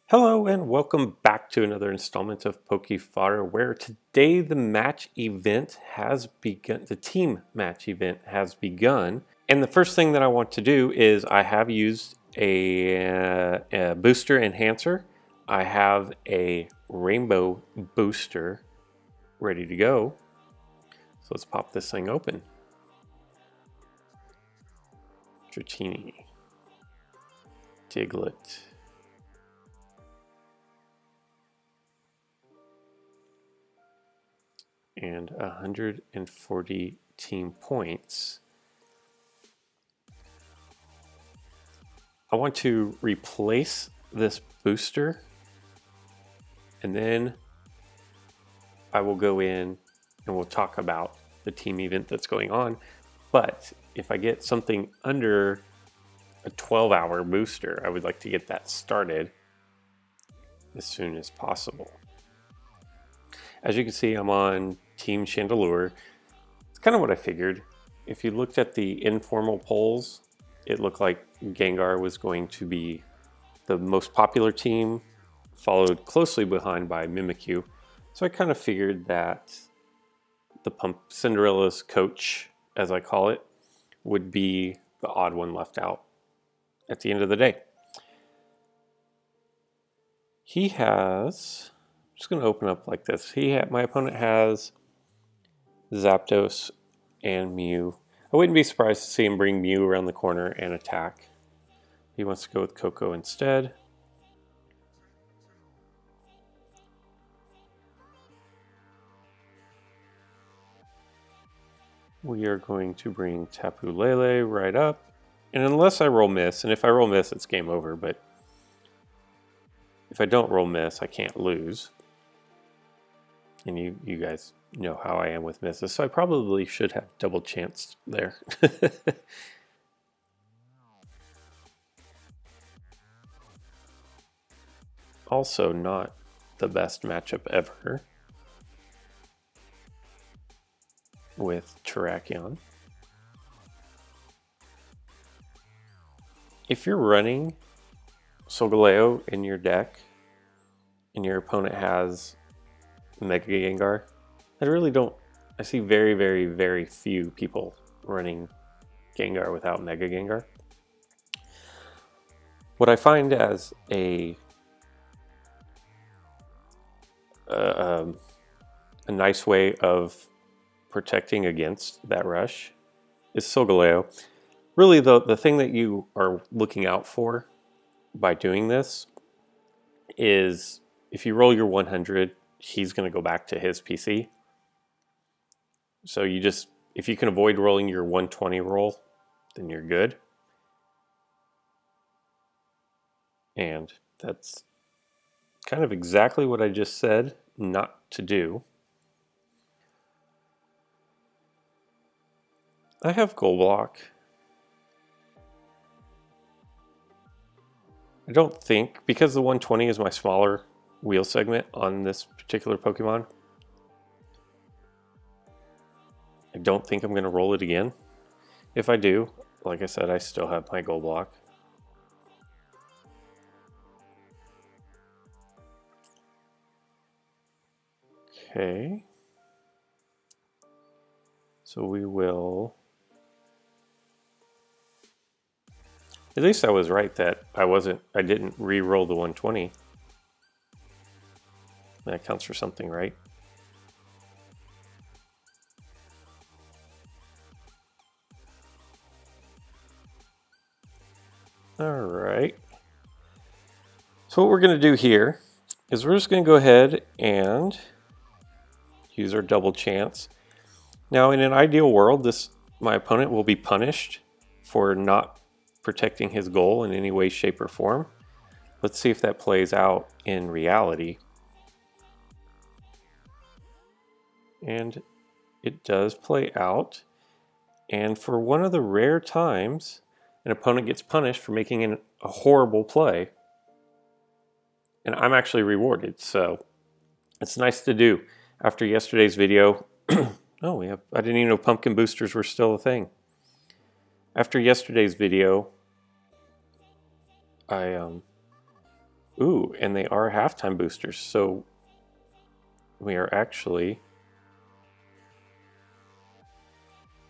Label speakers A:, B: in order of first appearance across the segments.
A: Hello and welcome back to another installment of Poke Fodder, where today the match event has begun, the team match event has begun. And the first thing that I want to do is I have used a booster enhancer. I have a rainbow booster ready to go. So let's pop this thing open. Dratini, Diglett, and 140 team points. I want to replace this booster, and then I will go in and we'll talk about the team event that's going on. But if I get something under a 12-hour booster, I would like to get that started as soon as possible. As you can see, I'm on Team Chandelure. It's kind of what I figured. If you looked at the informal polls, it looked like Gengar was going to be the most popular team, followed closely behind by Mimikyu. So I kind of figured that the Cinderella's coach, as I call it, would be the odd one left out at the end of the day. He has, I'm just going to open up like this. My opponent has Zapdos and Mew. I wouldn't be surprised to see him bring Mew around the corner and attack. He wants to go with Coco instead. We are going to bring Tapu Lele right up. And unless I roll miss, and if I roll miss, it's game over, but if I don't roll miss, I can't lose. And you guys know how I am with misses, so I probably should have double chanced there. Also not the best matchup ever with Terrakion. If you're running Solgaleo in your deck and your opponent has Mega Gengar, I see very, very, very few people running Gengar without Mega Gengar. What I find as a nice way of protecting against that rush is Solgaleo. Really, the thing that you are looking out for by doing this is if you roll your 100, he's going to go back to his PC. So if you can avoid rolling your 120 roll, then you're good. And that's kind of exactly what I just said not to do. I have Gold Block. I don't think, because the 120 is my smaller wheel segment on this particular Pokemon, I don't think I'm going to roll it again. If I do, like I said, I still have my Gold Block. Okay. So we will... At least I was right that I didn't re-roll the 120. That counts for something, right? All right. So what we're going to do here is we're just going to go ahead and use our double chance. Now, in an ideal world, my opponent will be punished for not protecting his goal in any way, shape, or form. Let's see if that plays out in reality. And it does play out. And for one of the rare times an opponent gets punished for making a horrible play, and I'm actually rewarded, so it's nice to do. After yesterday's video, oh, I didn't even know pumpkin boosters were still a thing. After yesterday's video, I Ooh, and they are halftime boosters, so we are actually...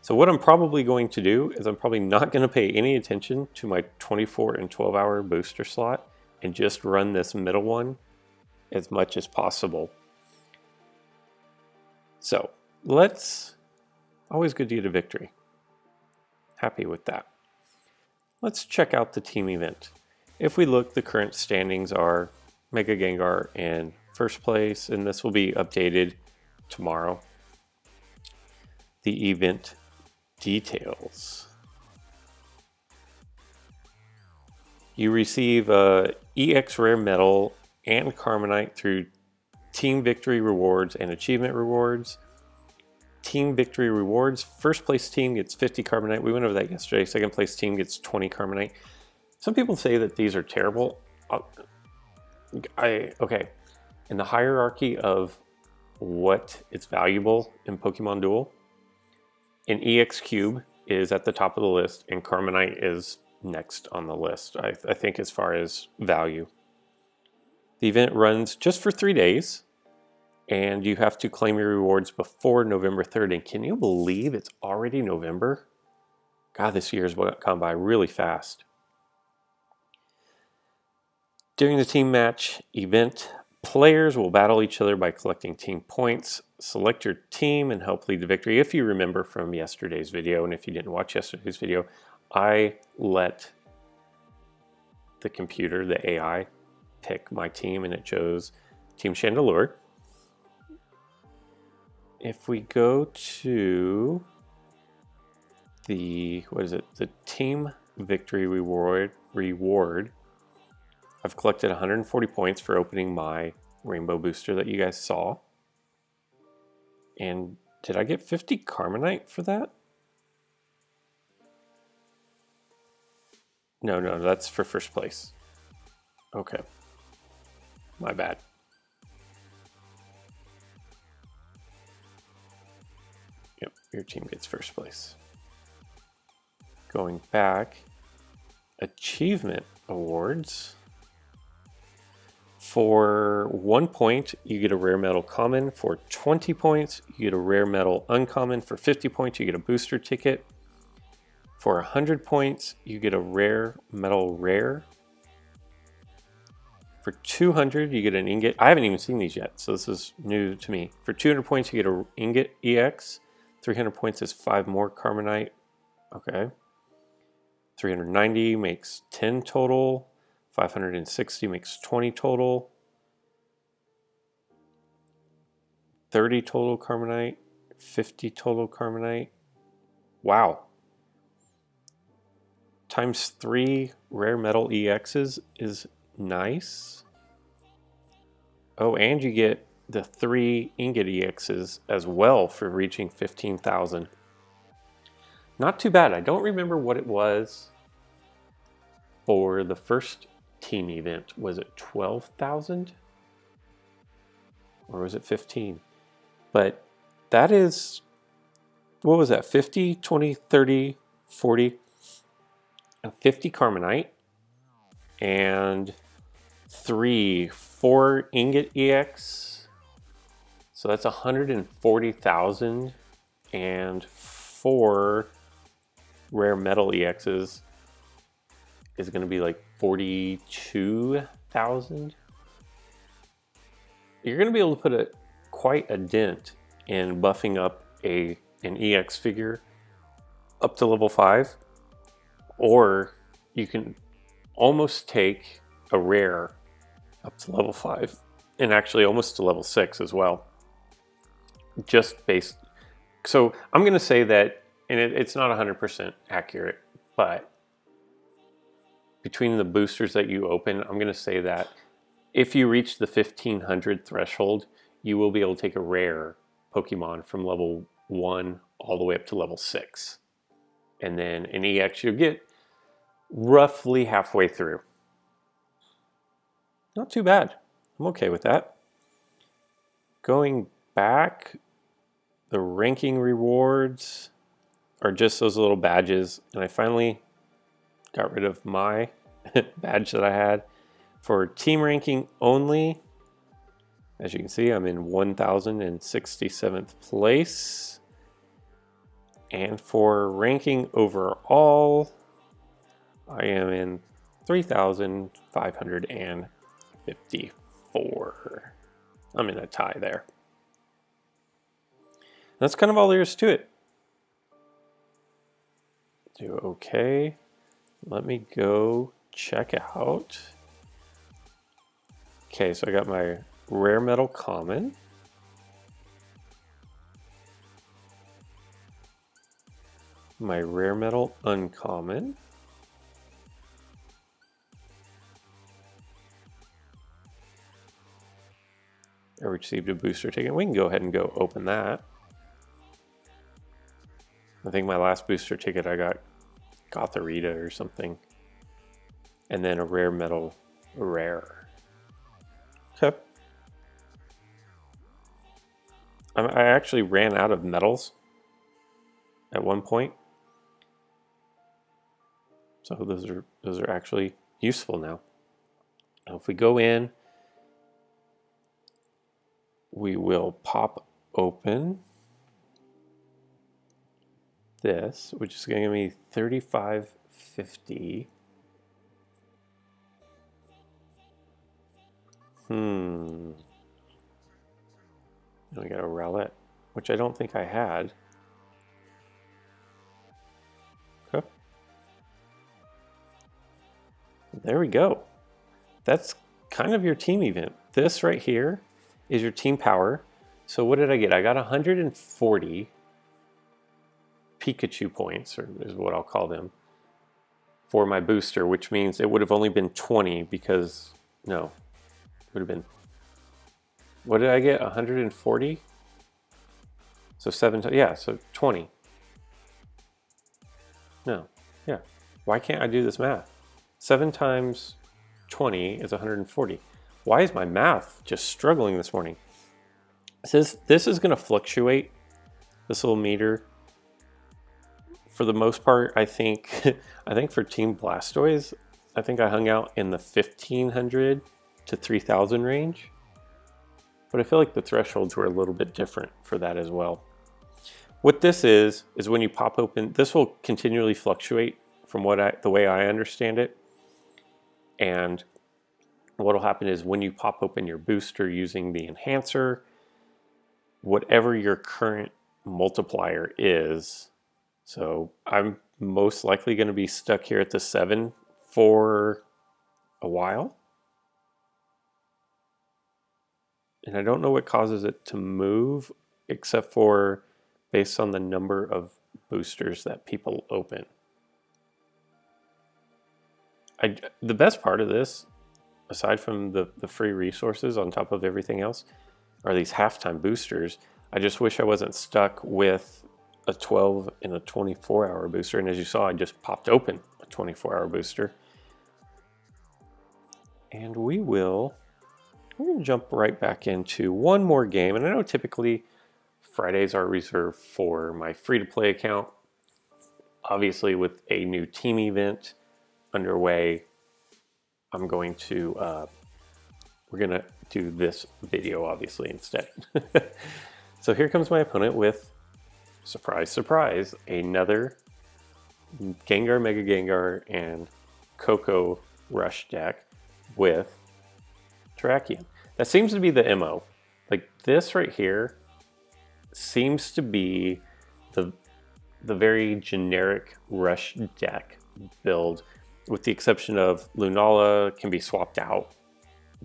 A: So what I'm probably going to do is I'm probably not going to pay any attention to my 24 and 12-hour booster slot and just run this middle one as much as possible. So let's... Always good to get a victory. Happy with that. Let's check out the team event. If we look, the current standings are Mega Gengar in first place, and this will be updated tomorrow. The event details. You receive a EX Rare Medal and Carmonite through Team Victory Rewards and Achievement Rewards. Team Victory Rewards, first place team gets 50 Carmonite. We went over that yesterday. Second place team gets 20 Carmonite. Some people say that these are terrible. Okay, in the hierarchy of what is valuable in Pokemon Duel, an EX Cube is at the top of the list, and Carmonite is next on the list, I think, as far as value. The event runs just for 3 days, and you have to claim your rewards before November 3rd. And can you believe it's already November? God, this year's gone by really fast. During the team match event, players will battle each other by collecting team points. Select your team and help lead the victory. If you remember from yesterday's video, and if you didn't watch yesterday's video, I let the computer, the AI, pick my team, and it chose Team Chandelure. If we go to the, the Team Victory Reward, I've collected 140 points for opening my Rainbow Booster that you guys saw. And did I get 50 Carmonite for that? No, that's for first place. Okay. My bad. Yep, your team gets first place. Going back, achievement awards. For 1 point, you get a rare metal common. For 20 points, you get a rare metal uncommon. For 50 points, you get a booster ticket. For 100 points, you get a rare metal rare. For 200, you get an ingot. I haven't even seen these yet, so this is new to me. For 200 points, you get an ingot EX. 300 points is 5 more Carmonite. Okay. 390 makes 10 total. 560 makes 20 total. 30 total Carmonite. 50 total Carmonite. Wow. Times 3 rare metal EXs is nice. Oh, and you get the 3 ingot EXs as well for reaching 15,000. Not too bad. I don't remember what it was for the first team event. Was it 12,000? Or was it 15? But that is, what was that? 50, 20, 30, 40, 50 Carmonite, and 4 ingot EX. So that's 140,000, and 4 rare metal EXs is going to be like 42,000. You're going to be able to put quite a dent in buffing up an EX figure up to level 5, or you can almost take a rare up to level 5, and actually almost to level 6 as well. Just based. So I'm going to say that, and it's not 100% accurate, but between the boosters that you open, I'm going to say that if you reach the 1500 threshold, you will be able to take a rare Pokemon from level 1 all the way up to level 6. And then an EX you'll get roughly halfway through. Not too bad. I'm okay with that. Going back, the ranking rewards are just those little badges, and I finally got rid of my badge that I had. For team ranking only, as you can see, I'm in 1067th place. And for ranking overall, I am in 3,554. I'm in a tie there. That's kind of all there is to it. Do okay. Let me go check out. Okay, so I got my rare metal common. My rare metal uncommon. I received a booster ticket. We can go ahead and go open that. I think my last booster ticket I got Gotharita or something. And then a rare metal rare. Okay. I actually ran out of metals at one point. So those are actually useful now. Now if we go in, we will pop open this, which is going to give me 3550. Then we got a Rowlet, which I don't think I had. Okay. There we go. That's kind of your team event. This right here is your team power. So what did I get? I got 140 Pikachu points, or is what I'll call them, for my booster, which means it would have only been 20 because, no, it would have been, what did I get? 140? So 7 times, yeah, so 20. No, yeah. Why can't I do this math? 7 times 20 is 140. Why is my math just struggling this morning? It says this is going to fluctuate, this little meter. For the most part, I think for Team Blastoise, I think I hung out in the 1500 to 3000 range. But I feel like the thresholds were a little bit different for that as well. What this is when you pop open, this will continually fluctuate from the way I understand it. And what will happen is when you pop open your booster using the enhancer, whatever your current multiplier is, so I'm most likely going to be stuck here at the 7 for a while. And I don't know what causes it to move, except for based on the number of boosters that people open. The best part of this, aside from the free resources on top of everything else, are these halftime boosters. I just wish I wasn't stuck with a 12 and a 24-hour booster. And as you saw, I just popped open a 24-hour booster. And we're going to jump right back into one more game. And I know typically Fridays are reserved for my free-to-play account. Obviously, with a new team event underway, I'm going to, we're going to do this video, obviously, instead. So here comes my opponent with, surprise, surprise, another Gengar, Mega Gengar, and Coco Rush deck with Terrakion. That seems to be the MO. Like this right here seems to be the very generic Rush deck build, with the exception of Lunala can be swapped out.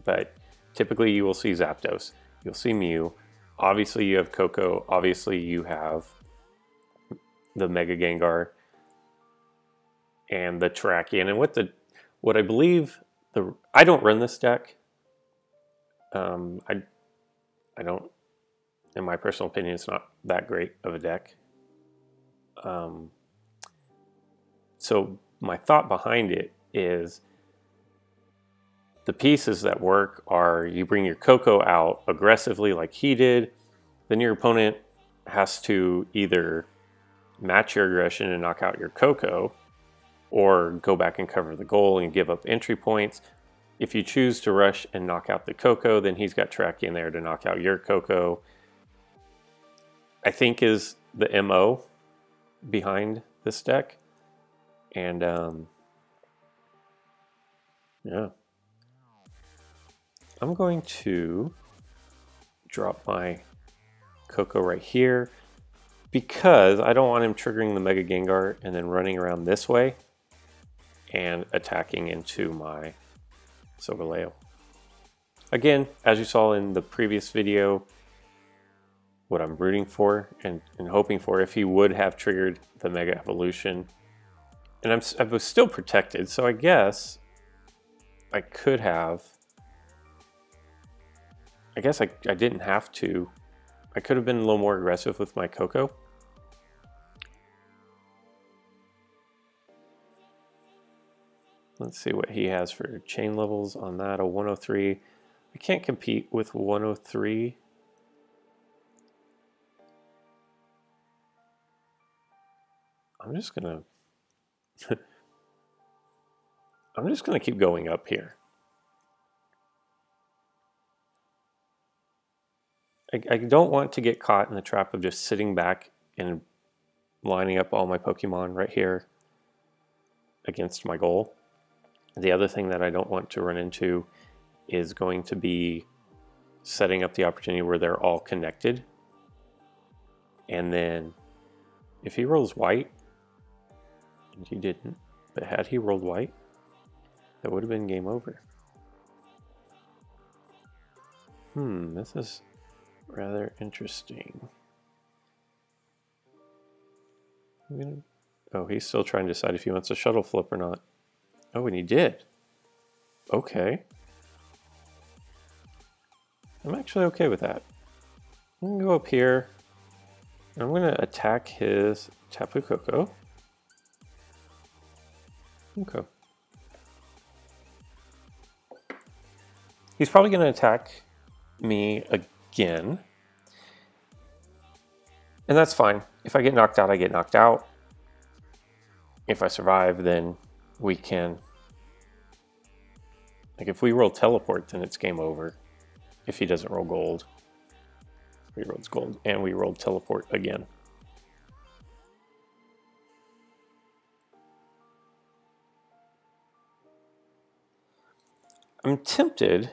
A: But typically you will see Zapdos, you'll see Mew, obviously you have Coco, obviously you have the Mega Gengar and the Terrakion. And what I believe, I don't run this deck. I don't, in my personal opinion, it's not that great of a deck. So my thought behind it is the pieces that work are you bring your Coco out aggressively like he did, then your opponent has to either match your aggression and knock out your Coco, or go back and cover the goal and give up entry points, if you choose to rush and knock out the Coco, then he's got tracking there to knock out your Coco. I think is the MO behind this deck. And yeah. I'm going to drop my Coco right here because I don't want him triggering the Mega Gengar and then running around this way and attacking into my Solgaleo. Again, as you saw in the previous video, what I'm rooting for and hoping for if he would have triggered the Mega Evolution. And I was still protected, so I guess I could have... I guess I didn't have to. I could have been a little more aggressive with my Coco. Let's see what he has for chain levels on that. A 103. I can't compete with 103. I'm just gonna keep going up here. I don't want to get caught in the trap of just sitting back and lining up all my Pokemon right here against my goal. The other thing that I don't want to run into is going to be setting up the opportunity where they're all connected. And then if he rolls white, and he didn't, but had he rolled white, that would have been game over. This is rather interesting. Oh, he's still trying to decide if he wants a shuttle flip or not. Oh, and he did. Okay. I'm actually okay with that. I'm going to go up here. And I'm going to attack his Tapu Koko. Okay. He's probably going to attack me again. And that's fine. If I get knocked out, I get knocked out. If I survive, then we can... Like, if we roll teleport, then it's game over. If he doesn't roll gold. He rolls gold, and we rolled teleport again. I'm tempted,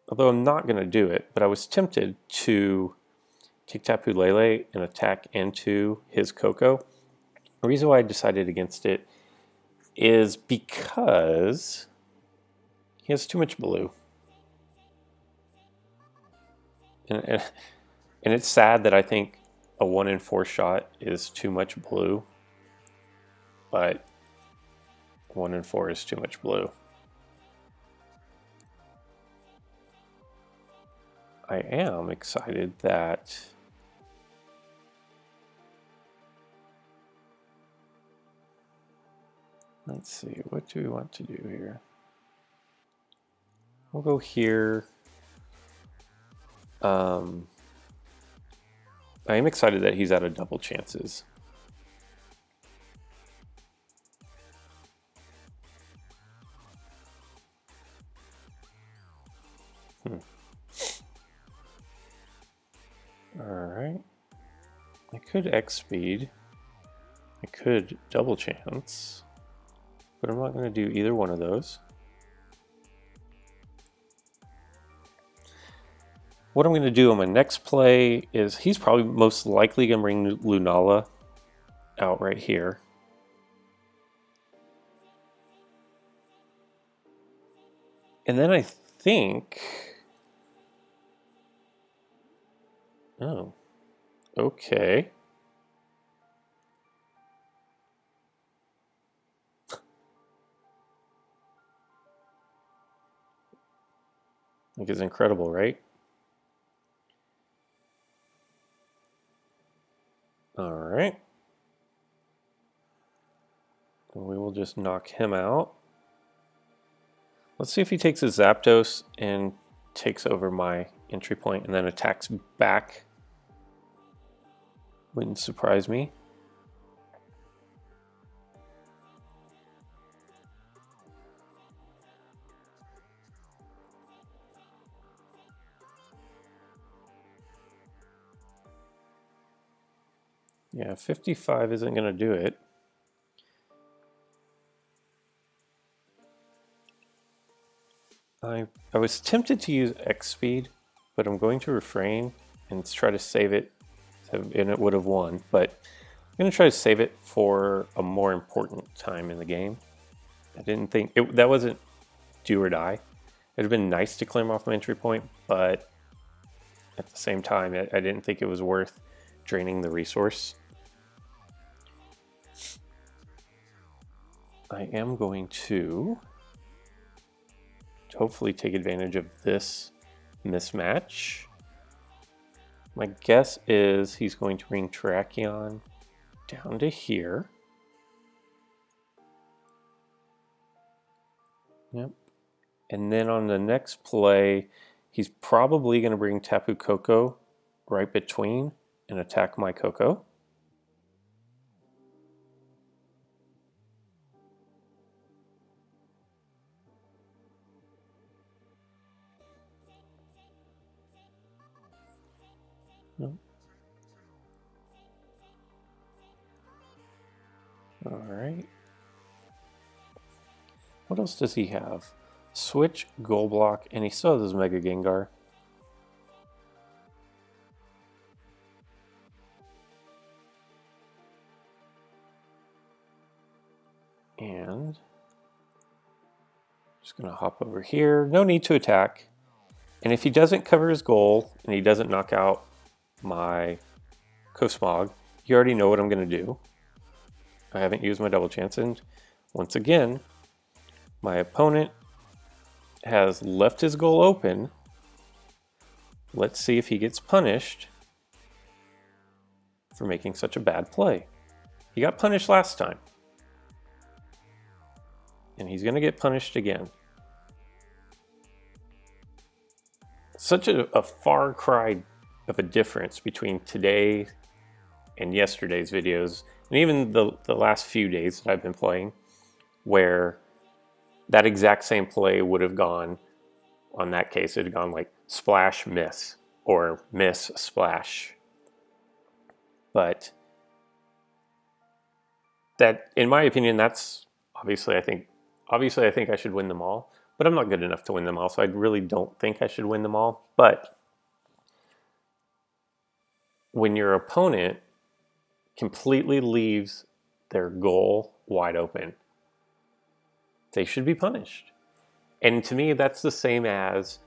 A: although I'm not going to do it, but I was tempted to take Tapu Lele and attack into his Coco. The reason why I decided against it is because he has too much blue. And it's sad that I think a 1 in 4 shot is too much blue, but 1 in 4 is too much blue. I am excited that let's see, what do we want to do here? We'll go here. I am excited that he's out of double chances. Alright. I could X speed. I could double chance. But I'm not going to do either one of those. What I'm going to do on my next play is he's probably most likely going to bring Lunala out right here. And then I think... Oh, okay. I think it's incredible, right? All right. And we will just knock him out. Let's see if he takes his Zapdos and takes over my entry point and then attacks back. Wouldn't surprise me. Yeah, 55 isn't going to do it. I was tempted to use X speed, but I'm going to refrain and try to save it, and it would have won. But I'm going to try to save it for a more important time in the game. I didn't think that wasn't do or die. It'd have been nice to claim off my entry point, but at the same time, I didn't think it was worth draining the resource. I am going to hopefully take advantage of this mismatch. My guess is he's going to bring Terrakion down to here. Yep. And then on the next play, he's probably going to bring Tapu Koko right between and attack my Koko. No. All right. What else does he have? Switch, Goal Block, and he still has his Mega Gengar. And just going to hop over here. No need to attack. And if he doesn't cover his goal and he doesn't knock out my Cosmog, you already know what I'm going to do. I haven't used my double chance, and once again, my opponent has left his goal open. Let's see if he gets punished for making such a bad play. He got punished last time, and he's going to get punished again. Such a far cry of a difference between today and yesterday's videos, and even the last few days that I've been playing, where that exact same play would have gone, on that case, it had gone like splash, miss, or miss, splash. But that, in my opinion, that's obviously I think I should win them all, but I'm not good enough to win them all, so I really don't think I should win them all. But when your opponent completely leaves their goal wide open, they should be punished. And to me, that's the same as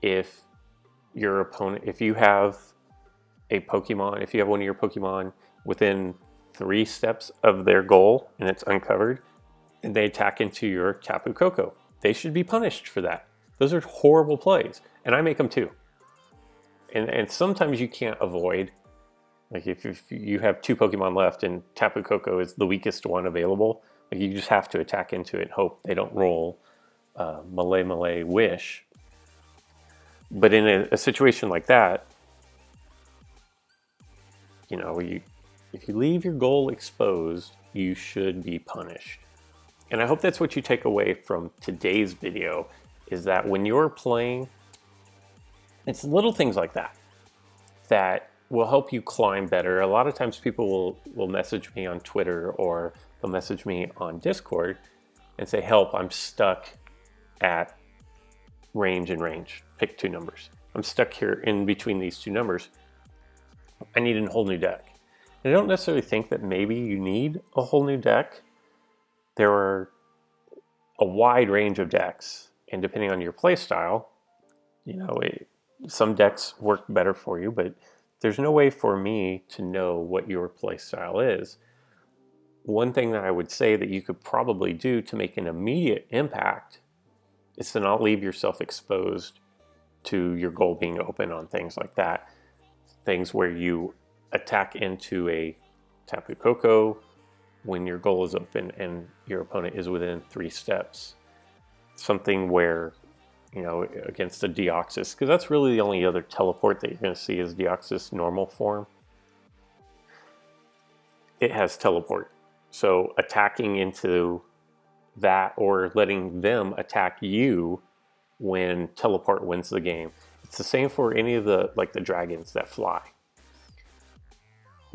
A: if your opponent, if you have a Pokemon, if you have one of your Pokemon within 3 steps of their goal and it's uncovered, and they attack into your Tapu Koko, they should be punished for that. Those are horrible plays, and I make them too. And sometimes you can't avoid, like if you have 2 Pokemon left and Tapu Koko is the weakest one available, like you just have to attack into it and hope they don't roll Melee Wish. But in a situation like that, you know, if you leave your goal exposed, you should be punished. And I hope that's what you take away from today's video, is that when you're playing, it's little things like that that will help you climb better. A lot of times people will message me on Twitter, or they'll message me on Discord and say, help, I'm stuck at range and range. Pick 2 numbers. I'm stuck here in between these 2 numbers. I need a whole new deck. And I don't necessarily think that maybe you need a whole new deck. There are a wide range of decks, and depending on your play style, you know, some decks work better for you, but there's no way for me to know what your play style is. One thing that I would say that you could probably do to make an immediate impact is to not leave yourself exposed to your goal being open on things like that. Things where you attack into a Tapu Koko when your goal is open and your opponent is within 3 steps. Something where, you know, against a Deoxys, because that's really the only other teleport that you're going to see is Deoxys normal form. It has teleport. So attacking into that, or letting them attack you when teleport wins the game. It's the same for any of the, like the dragons that fly.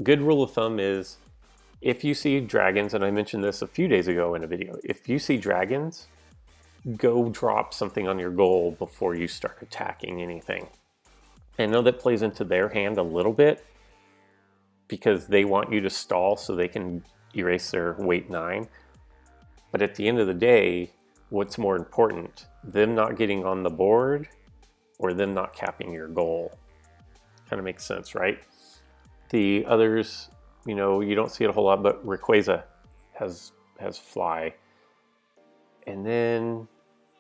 A: good rule of thumb is if you see dragons, and I mentioned this a few days ago in a video, if you see dragons, go drop something on your goal before you start attacking anything. I know that plays into their hand a little bit because they want you to stall so they can erase their weight 9. But at the end of the day, what's more important, them not getting on the board or them not capping your goal? Kind of makes sense, right? The others, you know, you don't see it a whole lot, but Rayquaza has fly. And then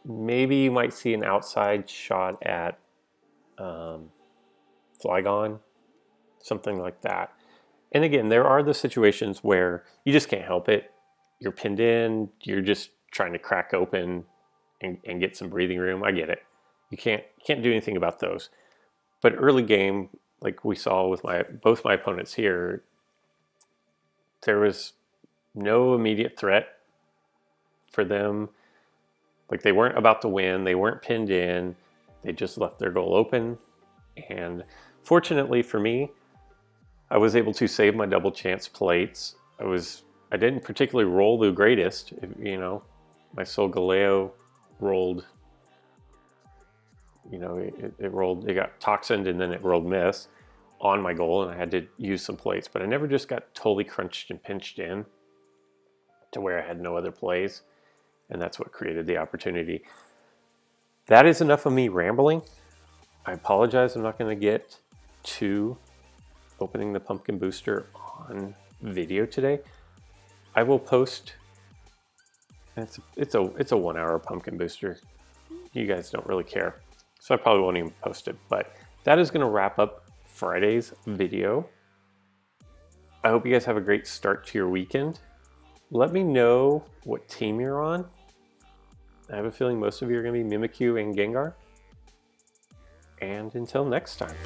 A: maybe you might see an outside shot at Flygon, something like that. And again, there are the situations where you just can't help it. You're pinned in, you're just trying to crack open and get some breathing room. I get it. You can't do anything about those. But early game, like we saw with both my opponents here, there was no immediate threat for them. Like they weren't about to win, they weren't pinned in, they just left their goal open. And fortunately for me, I was able to save my double chance plates. I didn't particularly roll the greatest, you know. My Solgaleo rolled, you know, it got toxined and then it rolled miss on my goal, and I had to use some plates, but I never just got totally crunched and pinched in to where I had no other plays, and that's what created the opportunity. That is enough of me rambling. I apologize, I'm not going to get to opening the pumpkin booster on video today. I will post, it's a 1 hour pumpkin booster. You guys don't really care, so I probably won't even post it, but that is going to wrap up Friday's video. I hope you guys have a great start to your weekend. Let me know what team you're on. I have a feeling most of you are going to be Mimikyu and Gengar. And until next time.